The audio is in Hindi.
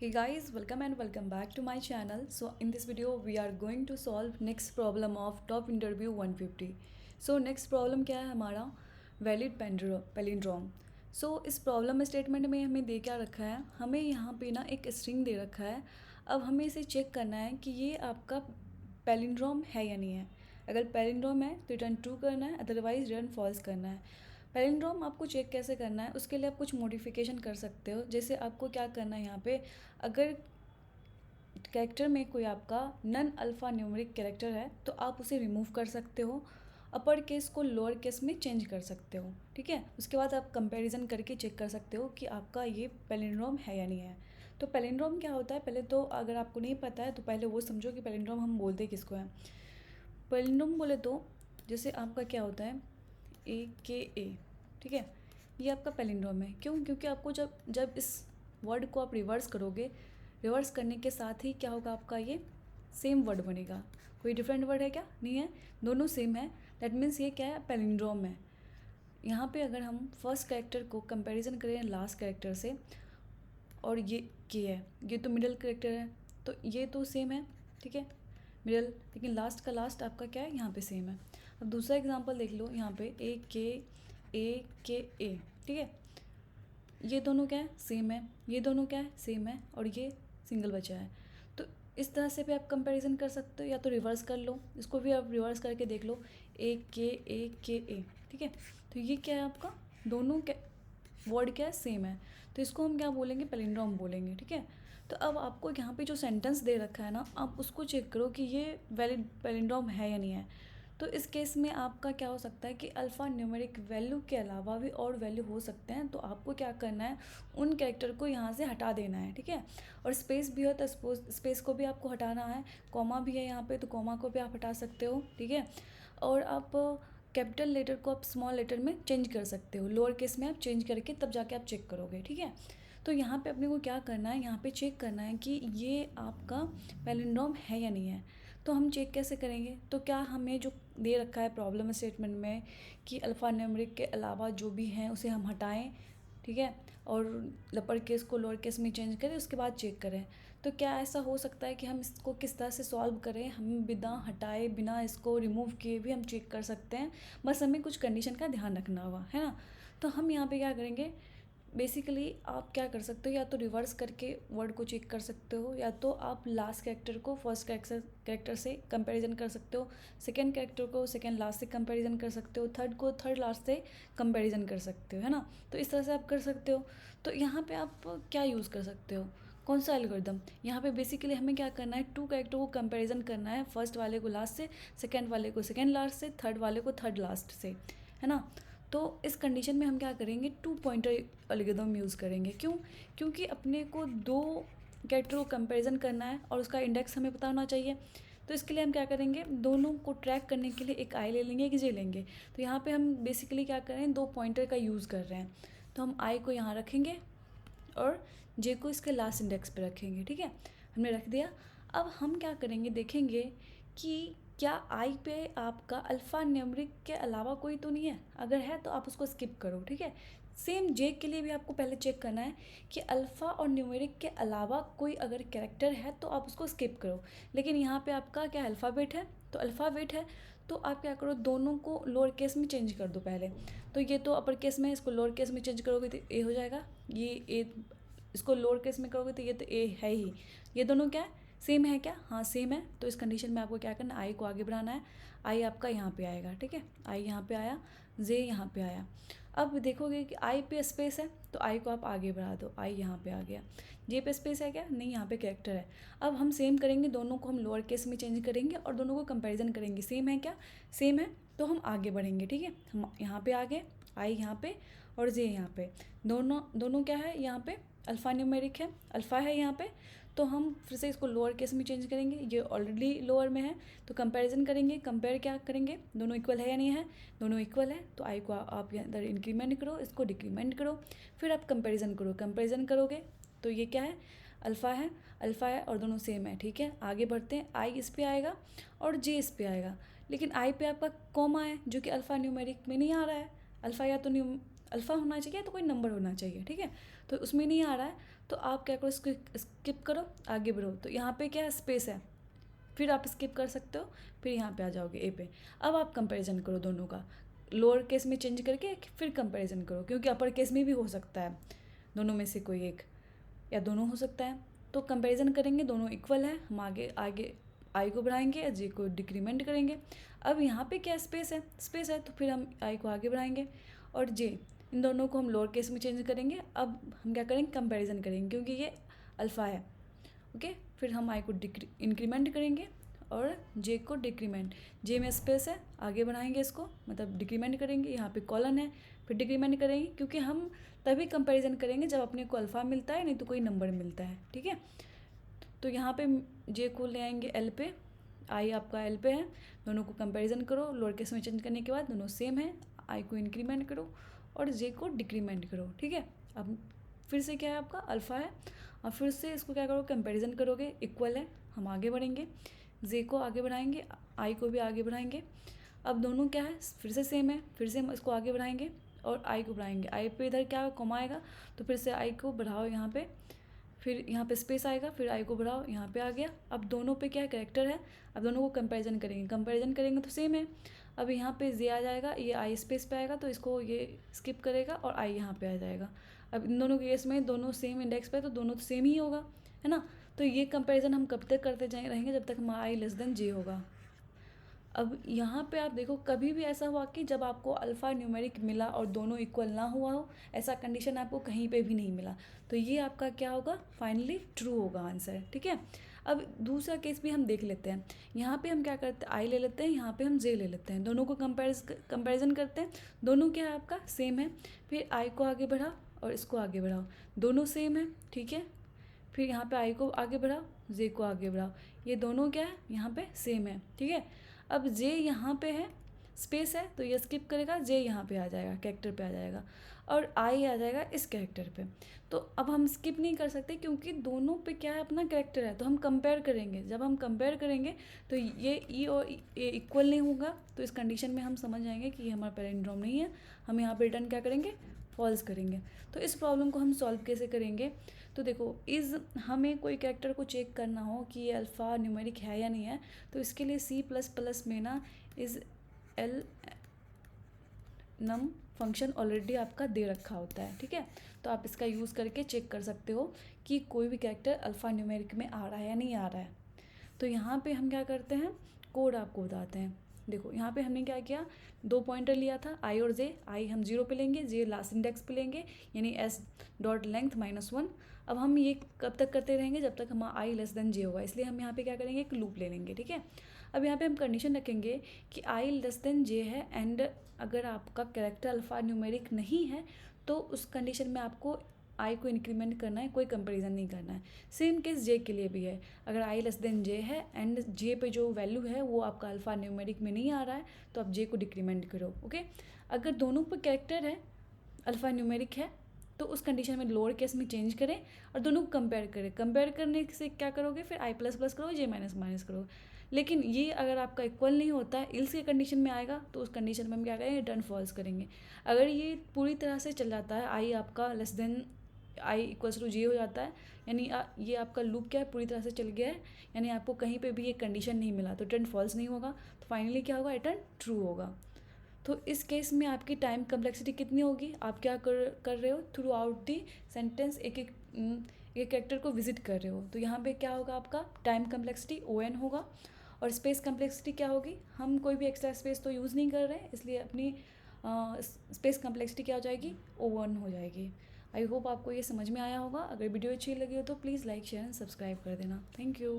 Hey guys, welcome and welcome back to my channel. So in this video we are going to solve next problem of top interview 150. So next problem क्या है हमारा वैलिड पैलिंड्रोम. सो इस प्रॉब्लम स्टेटमेंट में हमें दे क्या रखा है, हमें यहाँ पे ना एक स्ट्रिंग दे रखा है. अब हमें इसे चेक करना है कि ये आपका पैलिंड्रोम है या नहीं है. अगर पैलिंड्रोम है तो रिटर्न ट्रू करना है, अदरवाइज रिटर्न फॉल्स करना है. पैलिंड्रोम आपको चेक कैसे करना है, उसके लिए आप कुछ मॉडिफिकेशन कर सकते हो. जैसे आपको क्या करना है, यहाँ पे अगर कैरेक्टर में कोई आपका नन अल्फ़ा न्यूमेरिक कैरेक्टर है तो आप उसे रिमूव कर सकते हो. अपर केस को लोअर केस में चेंज कर सकते हो. ठीक है, उसके बाद आप कंपैरिजन करके चेक कर सकते हो कि आपका ये पैलिंड्रोम है या नहीं है. तो पैलिंड्रोम क्या होता है, पहले तो अगर आपको नहीं पता है तो पहले वो समझो कि पैलिंड्रोम हम बोलते किसको हैं. पैलिंड्रोम बोले तो जैसे आपका क्या होता है AKA. ठीक है, ये आपका पैलिंड्रोम है. क्यों? क्योंकि आपको जब जब इस वर्ड को आप रिवर्स करोगे, रिवर्स करने के साथ ही क्या होगा, आपका ये सेम वर्ड बनेगा. कोई डिफरेंट वर्ड है क्या? नहीं है, दोनों सेम है. दैट मीन्स ये क्या है, पैलिंड्रोम है. यहाँ पे अगर हम फर्स्ट कैरेक्टर को कंपैरिजन करें लास्ट कैरेक्टर से, और ये के है, ये तो मिडिल कैरेक्टर है, तो ये तो सेम है. ठीक है, मिडिल, लेकिन लास्ट का लास्ट आपका क्या है, यहाँ पे सेम है. अब दूसरा एग्जांपल देख लो, यहाँ पे AKA. ठीक है, ये दोनों क्या है, सेम है. ये दोनों क्या है, सेम है. और ये सिंगल बचा है. तो इस तरह से भी आप कंपैरिजन कर सकते हो, या तो रिवर्स कर लो, इसको भी आप रिवर्स करके देख लो AKA. ठीक है, तो ये क्या है आपका, दोनों क्या वर्ड क्या है, सेम है. तो इसको हम क्या बोलेंगे, पैलिंड्रोम बोलेंगे. ठीक है, तो अब आपको यहाँ पे जो सेंटेंस दे रखा है ना, आप उसको चेक करो कि ये वैलिड पैलिंड्रोम है या नहीं है. तो इस केस में आपका क्या हो सकता है कि अल्फ़ा न्यूमेरिक वैल्यू के अलावा भी और वैल्यू हो सकते हैं. तो आपको क्या करना है, उन कैरेक्टर को यहाँ से हटा देना है. ठीक है, और स्पेस भी हो तो स्पेस को भी आपको हटाना है. कॉमा भी है यहाँ पे, तो कॉमा को भी आप हटा सकते हो. ठीक है, और आप कैपिटल लेटर को आप स्मॉल लेटर में चेंज कर सकते हो, लोअर केस में आप चेंज करके तब जाके आप चेक करोगे. ठीक है, तो यहाँ पे अपने को क्या करना है, यहाँ पे चेक करना है कि ये आपका पैलिंड्रोम है या नहीं है. तो हम चेक कैसे करेंगे, तो क्या हमें जो दे रखा है प्रॉब्लम स्टेटमेंट में कि अल्फ़ा न्यूमेरिक के अलावा जो भी हैं उसे हम हटाएं. ठीक है, और अपर केस को लोअर केस में चेंज करें, उसके बाद चेक करें. तो क्या ऐसा हो सकता है कि हम इसको किस तरह से सॉल्व करें, हम बिना हटाए, बिना इसको रिमूव किए भी हम चेक कर सकते हैं. बस हमें कुछ कंडीशन का ध्यान रखना होगा, है ना. तो हम यहाँ पे क्या करेंगे, बेसिकली आप क्या कर सकते हो, या तो रिवर्स करके वर्ड को चेक कर सकते हो, या तो आप लास्ट कैरेक्टर को फर्स्ट कैरेक्टर से कंपैरिजन कर सकते हो, सेकंड कैरेक्टर को सेकंड लास्ट से कंपैरिजन कर सकते हो, थर्ड को थर्ड लास्ट से कंपैरिजन कर सकते हो, है ना. तो इस तरह से आप कर सकते हो. तो यहाँ पे आप क्या यूज़ कर सकते हो, कौन सा एल्गोरिदम. यहाँ पे बेसिकली हमें क्या करना है, टू कैरेक्टर को कंपैरिजन करना है, फर्स्ट वाले को लास्ट से, सेकंड वाले को सेकंड लास्ट से, थर्ड वाले को थर्ड लास्ट से, है ना. तो इस कंडीशन में हम क्या करेंगे, टू पॉइंटर एल्गोरिदम यूज़ करेंगे. क्यों? क्योंकि अपने को दो कैरेक्टर को कंपैरिजन करना है और उसका इंडेक्स हमें पता होना चाहिए. तो इसके लिए हम क्या करेंगे, दोनों को ट्रैक करने के लिए एक आई ले लेंगे, एक जे लेंगे. तो यहाँ पे हम बेसिकली क्या कर रहे हैं, दो पॉइंटर का यूज़ कर रहे हैं. तो हम आई को यहाँ रखेंगे और जे को इसके लास्ट इंडेक्स पे रखेंगे. ठीक है, हमने रख दिया. अब हम क्या करेंगे, देखेंगे कि क्या आई पे आपका अल्फ़ा न्यूमेरिक के अलावा कोई तो नहीं है. अगर है तो आप उसको स्किप करो. ठीक है, सेम जे के लिए भी आपको पहले चेक करना है कि अल्फ़ा और न्यूमेरिक के अलावा कोई अगर कैरेक्टर है तो आप उसको स्किप करो. लेकिन यहाँ पे आपका क्या अल्फ़ाबेट है, तो अल्फ़ाबेट है, तो आप क्या करो, दोनों को लोअर केस में चेंज कर दो पहले. तो ये तो अपर केस में है, इसको लोअर केस में चेंज करोगे तो ए हो जाएगा. ये ए, इसको लोअर केस में करोगे तो ये तो ए है ही. ये दोनों क्या है, सेम है क्या, हाँ सेम है. तो इस कंडीशन में आपको क्या करना है, आई को आगे बढ़ाना है. आई आपका यहाँ पे आएगा. ठीक है, आई यहाँ पे आया, जे यहाँ पे आया. अब देखोगे कि आई पे स्पेस है, तो आई को आप आगे बढ़ा दो, आई यहाँ पे आ गया. जे पे स्पेस है क्या, नहीं, यहाँ पे कैरेक्टर है. अब हम सेम करेंगे, दोनों को हम लोअर केस में चेंज करेंगे और दोनों को कंपैरिजन करेंगे. सेम है क्या, सेम है, तो हम आगे बढ़ेंगे. ठीक है, हम यहाँ पे आगे, आई यहाँ पे और जे यहाँ पे. दोनों दोनों क्या है, यहाँ पे अल्फ़ा न्यूमेरिक है, अल्फ़ा है यहाँ पे. तो हम फिर से इसको लोअर केस में चेंज करेंगे, ये ऑलरेडी लोअर में है. तो कंपैरिजन करेंगे, कंपेयर क्या करेंगे, दोनों इक्वल है या नहीं है, दोनों इक्वल है. तो आई को आप इधर इंक्रीमेंट करो, इसको डिक्रीमेंट करो, फिर आप कंपैरिजन करो. कंपैरिजन करोगे तो ये क्या है, अल्फ़ा है, अल्फ़ा है और दोनों सेम है. ठीक है, आगे बढ़ते हैं. आई इस पे आएगा और जे इस पे आएगा. लेकिन आई पे आपका कॉमा है, जो कि अल्फ़ा न्यूमेरिक में नहीं आ रहा है. अल्फ़ा या तो अल्फ़ा होना चाहिए तो कोई नंबर होना चाहिए. ठीक है, तो उसमें नहीं आ रहा है. तो आप क्या करो, इसको स्किप करो, आगे बढ़ो। तो यहाँ पे क्या है, स्पेस है, फिर आप स्किप कर सकते हो, फिर यहाँ पे आ जाओगे ए पे। अब आप कंपैरिजन करो दोनों का, लोअर केस में चेंज करके फिर कंपैरिजन करो, क्योंकि अपर केस में भी हो सकता है दोनों में से कोई एक या दोनों हो सकता है। तो कंपैरिजन करेंगे, दोनों इक्वल है, हम आगे आगे आई को बढ़ाएंगे, जे को डिक्रीमेंट करेंगे। अब यहाँ पे क्या स्पेस है, तो फिर हम आई को आगे बढ़ाएंगे और जे, इन दोनों को हम लोअर केस में चेंज करेंगे। अब हम क्या करेंगे, कंपैरिजन करेंगे, क्योंकि ये अल्फ़ा है। ओके, फिर हम आई को इंक्रीमेंट करेंगे और जे को डिक्रीमेंट। जे में स्पेस है, आगे बढ़ाएंगे इसको, मतलब डिक्रीमेंट करेंगे। यहाँ पे कॉलन है, फिर डिक्रीमेंट करेंगे, क्योंकि हम तभी कंपैरिजन करेंगे जब अपने को अल्फ़ा मिलता है, नहीं तो कोई नंबर मिलता है। ठीक है, तो यहाँ पे जे को ले आएंगे एल पे, आई आपका एल पे है, दोनों को कंपैरिजन करो, लोअर केस में चेंज करने के बाद दोनों सेम है, आई को इंक्रीमेंट करो और जे को डिक्रीमेंट करो। ठीक है, अब फिर से क्या है, आपका अल्फ़ा है, और फिर से इसको क्या करो, कंपैरिजन करोगे, इक्वल है, हम आगे बढ़ेंगे, जे को आगे बढ़ाएंगे, आई को भी आगे बढ़ाएंगे। अब दोनों क्या है, फिर से सेम है, फिर से हम इसको आगे बढ़ाएंगे और आई को बढ़ाएंगे। आई पे इधर क्या कॉमा आएगा, तो फिर से आई को बढ़ाओ यहाँ पे, फिर यहाँ पे स्पेस आएगा, फिर आई को बढ़ाओ, यहाँ पे आ गया। अब दोनों पे क्या कैरेक्टर है, अब दोनों को कंपैरिजन करेंगे तो सेम है। अब यहाँ पे जे आ जाएगा, ये आई स्पेस पे आएगा, तो इसको ये स्किप करेगा और आई यहाँ पे आ जाएगा। अब इन दोनों केस में दोनों सेम इंडेक्स पे, तो दोनों तो सेम ही होगा, है ना। तो ये कंपैरिजन हम कब तक करते रहेंगे, जब तक हमारा आई लेस देन जे होगा। अब यहाँ पे आप देखो, कभी भी ऐसा हुआ कि जब आपको अल्फ़ा न्यूमेरिक मिला और दोनों इक्वल ना हुआ हो, ऐसा कंडीशन आपको कहीं पे भी नहीं मिला, तो ये आपका क्या होगा, फाइनली ट्रू होगा आंसर। ठीक है, अब दूसरा केस भी हम देख लेते हैं। यहाँ पे हम क्या करते हैं, आई ले लेते हैं, यहाँ पे हम जे ले लेते हैं, दोनों को कंपैरिजन करते हैं। दोनों क्या है, आपका सेम है, फिर आई को आगे बढ़ाओ और इसको आगे बढ़ाओ, दोनों सेम है। ठीक है, फिर यहाँ पे आई को आगे बढ़ाओ, जे को आगे बढ़ाओ, ये दोनों क्या है, यहाँ पे सेम है। ठीक है, अब जे यहाँ पे है, स्पेस है, तो ये स्किप करेगा, जे यहाँ पे आ जाएगा, कैरेक्टर पे आ जाएगा, और आई आ जाएगा इस कैरेक्टर पे। तो अब हम स्किप नहीं कर सकते, क्योंकि दोनों पे क्या है, अपना कैरेक्टर है, तो हम कंपेयर करेंगे। जब हम कंपेयर करेंगे तो ये ई और ए इक्वल नहीं होगा, तो इस कंडीशन में हम समझ जाएंगे कि ये हमारा पैलिंड्रोम नहीं है। हम यहाँ पे रिटर्न क्या करेंगे, फॉल्स करेंगे। तो इस प्रॉब्लम को हम सॉल्व कैसे करेंगे, तो देखो, हमें कोई कैरेक्टर को चेक करना हो कि ये अल्फ़ा न्यूमेरिक है या नहीं है, तो इसके लिए C++ में ना isalnum function already आपका दे रखा होता है। ठीक है, तो आप इसका यूज़ करके चेक कर सकते हो कि कोई भी कैरेक्टर अल्फ़ा न्यूमेरिक में आ रहा है या नहीं आ रहा है। तो यहाँ पे हम क्या करते हैं, कोड आपको बताते हैं। देखो, यहाँ पे हमने क्या किया, 2 पॉइंटर लिया था, आई और जे। आई हम 0 पे लेंगे, जे लास्ट इंडेक्स पे लेंगे, यानी s.length -1। अब हम ये कब तक करते रहेंगे, जब तक हमारा आई लेस देन जे होगा, इसलिए हम यहाँ पे क्या करेंगे, एक लूप ले लेंगे। ठीक है, अब यहाँ पे हम कंडीशन रखेंगे कि आई लेस देन जे है, एंड अगर आपका कैरेक्टर अल्फ़ा न्यूमेरिक नहीं है, तो उस कंडीशन में आपको आई को इंक्रीमेंट करना है, कोई कंपैरिजन नहीं करना है। सेम केस जे के लिए भी है, अगर आई लेस देन जे है एंड जे पे जो वैल्यू है वो आपका अल्फ़ा न्यूमेरिक में नहीं आ रहा है, तो आप जे को डिक्रीमेंट करो। ओके, अगर दोनों पर कैरेक्टर है, अल्फ़ा न्यूमेरिक है, तो उस कंडीशन में लोअर केस में चेंज करें और दोनों को कंपेयर करें। कंपेयर करने से क्या करोगे, फिर आई प्लस प्लस करो, जे माइनस माइनस करो। लेकिन ये अगर आपका इक्वल नहीं होता है, इल्स के कंडीशन में आएगा, तो उस कंडीशन में हम क्या करेंगे, रिटर्न फॉल्स करेंगे। अगर ये पूरी तरह से चल जाता है, आई आपका less than I equals to J हो जाता है, यानी ये आपका लूप क्या है, पूरी तरह से चल गया है, यानी आपको कहीं पे भी ये कंडीशन नहीं मिला, तो रिटर्न फॉल्स नहीं होगा, तो फाइनली क्या होगा, रिटर्न ट्रू होगा। तो इस केस में आपकी टाइम कम्प्लेक्सिटी कितनी होगी, आप क्या कर रहे हो, थ्रू आउट दी सेंटेंस एक कैरेक्टर को विजिट कर रहे हो, तो यहाँ पे क्या होगा, आपका टाइम कम्प्लेक्सिटी ON होगा। और स्पेस कम्प्लेक्सिटी क्या होगी, हम कोई भी एक्स्ट्रा स्पेस तो यूज़ नहीं कर रहे हैं, इसलिए अपनी स्पेस कम्प्लेक्सिटी क्या हो जाएगी, O1 हो जाएगी। आई होप आपको ये समझ में आया होगा। अगर वीडियो अच्छी लगी हो तो please like share and subscribe कर देना। Thank you.